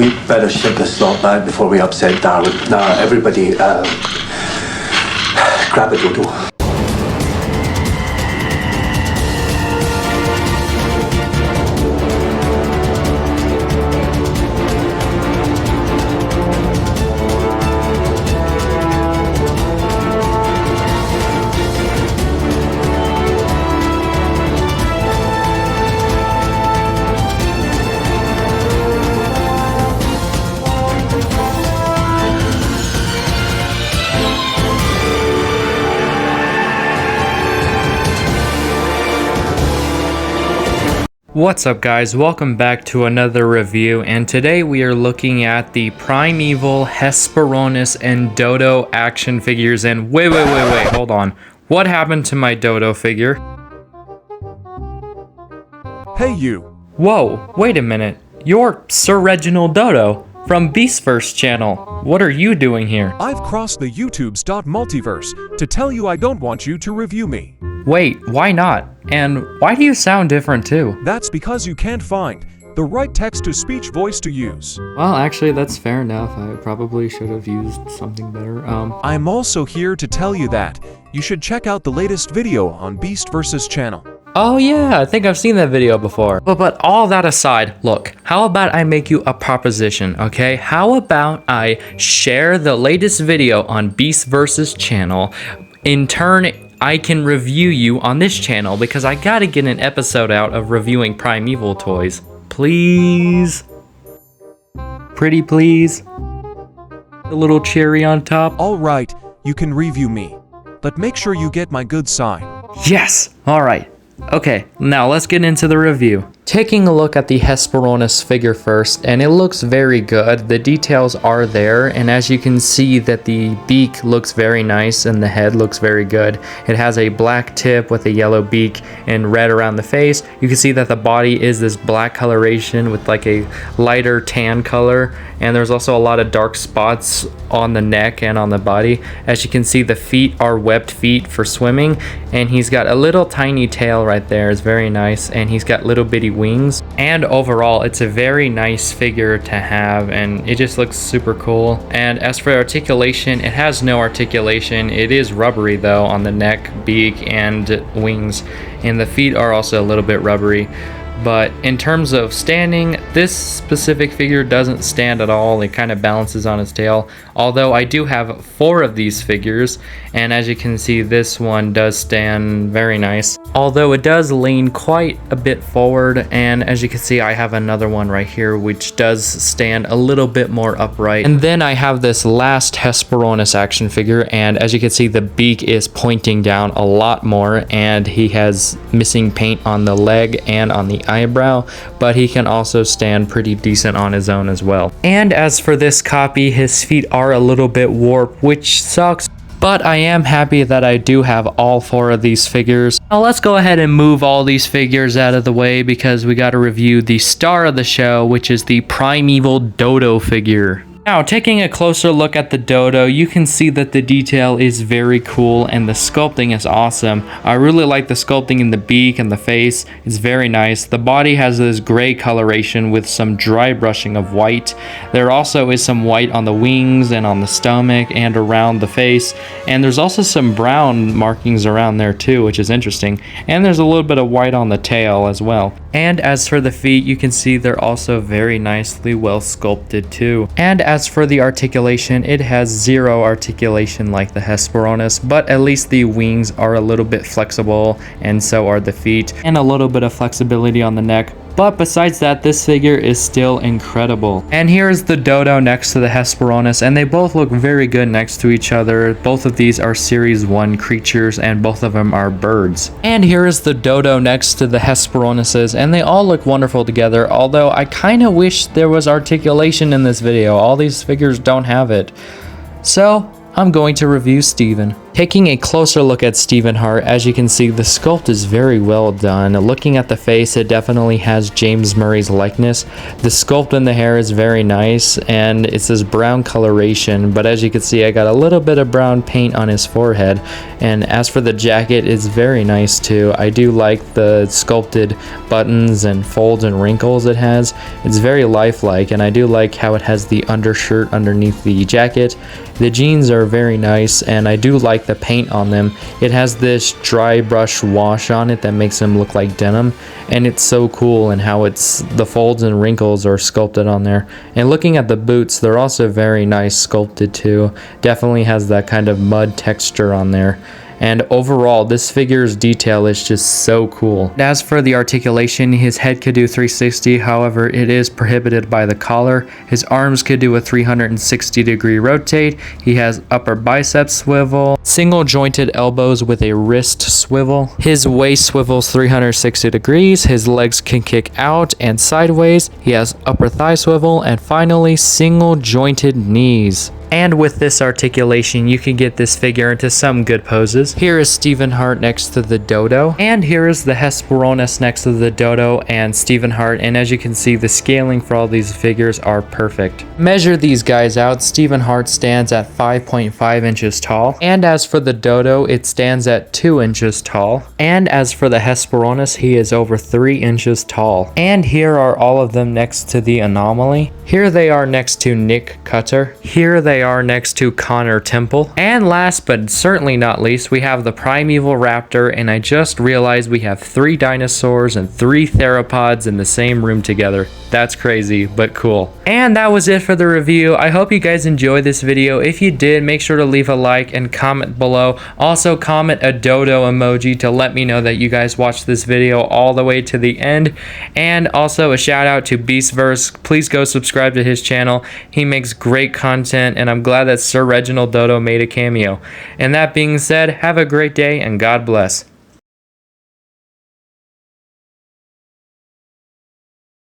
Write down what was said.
we better ship the slot back before we upset Darwin. Now, everybody, grab a dodo. What's up guys, welcome back to another review, and today we are looking at the Primeval Hesperornis and Dodo action figures. And wait, hold on. What happened to my Dodo figure? Hey you! Whoa, wait a minute. You're Sir Reginald Dodo from Beastverse channel. What are you doing here? I've crossed the YouTube's.multiverse to tell you I don't want you to review me. Wait, why not? And why do you sound different too? That's because you can't find the right text-to-speech voice to use. Well, actually, that's fair enough. I probably should have used something better. I'm also here to tell you that you should check out the latest video on Beastverse's channel. Oh yeah, I think I've seen that video before. But all that aside, look, how about I make you a proposition, okay? How about I share the latest video on Beastverse's channel? In turn, I can review you on this channel because I gotta get an episode out of reviewing Primeval toys. Please? Pretty please? A little cherry on top? Alright, you can review me, but make sure you get my good sign. Yes! Alright. Okay, now let's get into the review. Taking a look at the Hesperornis figure first, and it looks very good. The details are there, and as you can see that the beak looks very nice and the head looks very good. It has a black tip with a yellow beak and red around the face. You can see that the body is this black coloration with like a lighter tan color, and there's also a lot of dark spots on the neck and on the body. As you can see, the feet are webbed feet for swimming, and he's got a little tiny tail right there. It's very nice, and he's got little bitty wings. And overall, it's a very nice figure to have, and it just looks super cool. And as for articulation, it has no articulation. It is rubbery though on the neck, beak, and wings, and the feet are also a little bit rubbery. But in terms of standing, this specific figure doesn't stand at all. It kind of balances on its tail. Although I do have 4 of these figures, and as you can see, this one does stand very nice. Although it does lean quite a bit forward, and as you can see, I have another one right here which does stand a little bit more upright. And then I have this last Hesperornis action figure, and as you can see, the beak is pointing down a lot more, and he has missing paint on the leg and on the eyebrow, but he can also stand pretty decent on his own as well. And as for this copy, his feet are a little bit warped, which sucks, but I am happy that I do have all 4 of these figures. Now let's go ahead and move all these figures out of the way because we got to review the star of the show, which is the Primeval Dodo figure. Now, taking a closer look at the Dodo, you can see that the detail is very cool and the sculpting is awesome. I really like the sculpting in the beak and the face. It's very nice. The body has this gray coloration with some dry brushing of white. There also is some white on the wings and on the stomach and around the face. And there's also some brown markings around there too, which is interesting. And there's a little bit of white on the tail as well. And as for the feet, you can see they're also very nicely well sculpted too. And as for the articulation, it has 0 articulation like the Hesperornis, but at least the wings are a little bit flexible, and so are the feet, and a little bit of flexibility on the neck. But besides that, this figure is still incredible. And here's the Dodo next to the Hesperornis, and they both look very good next to each other. Both of these are Series 1 creatures, and both of them are birds. And here is the Dodo next to the Hesperornises, and they all look wonderful together, although I kind of wish there was articulation in this video. All these figures don't have it. So, I'm going to review Stephen. Taking a closer look at Stephan Hart, as you can see, the sculpt is very well done. Looking at the face, it definitely has James Murray's likeness. The sculpt in the hair is very nice, and it's this brown coloration, but as you can see, I got a little bit of brown paint on his forehead. And as for the jacket, it's very nice too. I do like the sculpted buttons and folds and wrinkles it has. It's very lifelike, and I do like how it has the undershirt underneath the jacket. The jeans are very nice, and I do like the paint on them. It has this dry brush wash on it that makes them look like denim, and it's so cool and how the folds and wrinkles are sculpted on there. And looking at the boots, they're also very nice sculpted too. Definitely has that kind of mud texture on there. And overall, this figure's detail is just so cool. As for the articulation, his head could do 360, however, it is prohibited by the collar. His arms could do a 360-degree rotate. He has upper bicep swivel, single jointed elbows with a wrist swivel. His waist swivels 360 degrees. His legs can kick out and sideways. He has upper thigh swivel, and finally, single jointed knees. And with this articulation, you can get this figure into some good poses. Here is Stephan Hart next to the Dodo. And here is the Hesperornis next to the Dodo and Stephan Hart. And as you can see, the scaling for all these figures are perfect. Measure these guys out. Stephan Hart stands at 5.5 inches tall. And as for the Dodo, it stands at 2 inches tall. And as for the Hesperornis, he is over 3 inches tall. And here are all of them next to the Anomaly. Here they are next to Nick Cutter. Here they are next to Connor Temple. And last but certainly not least, we have the Primeval Raptor, and I just realized we have 3 dinosaurs and 3 theropods in the same room together. That's crazy, but cool. And that was it for the review. I hope you guys enjoyed this video. If you did, make sure to leave a like and comment below. Also, comment a dodo emoji to let me know that you guys watched this video all the way to the end. And also a shout out to Beastverse. Please go subscribe to his channel. He makes great content, and I'm glad that Sir Reginald Dodo made a cameo. And that being said, have a great day and God bless.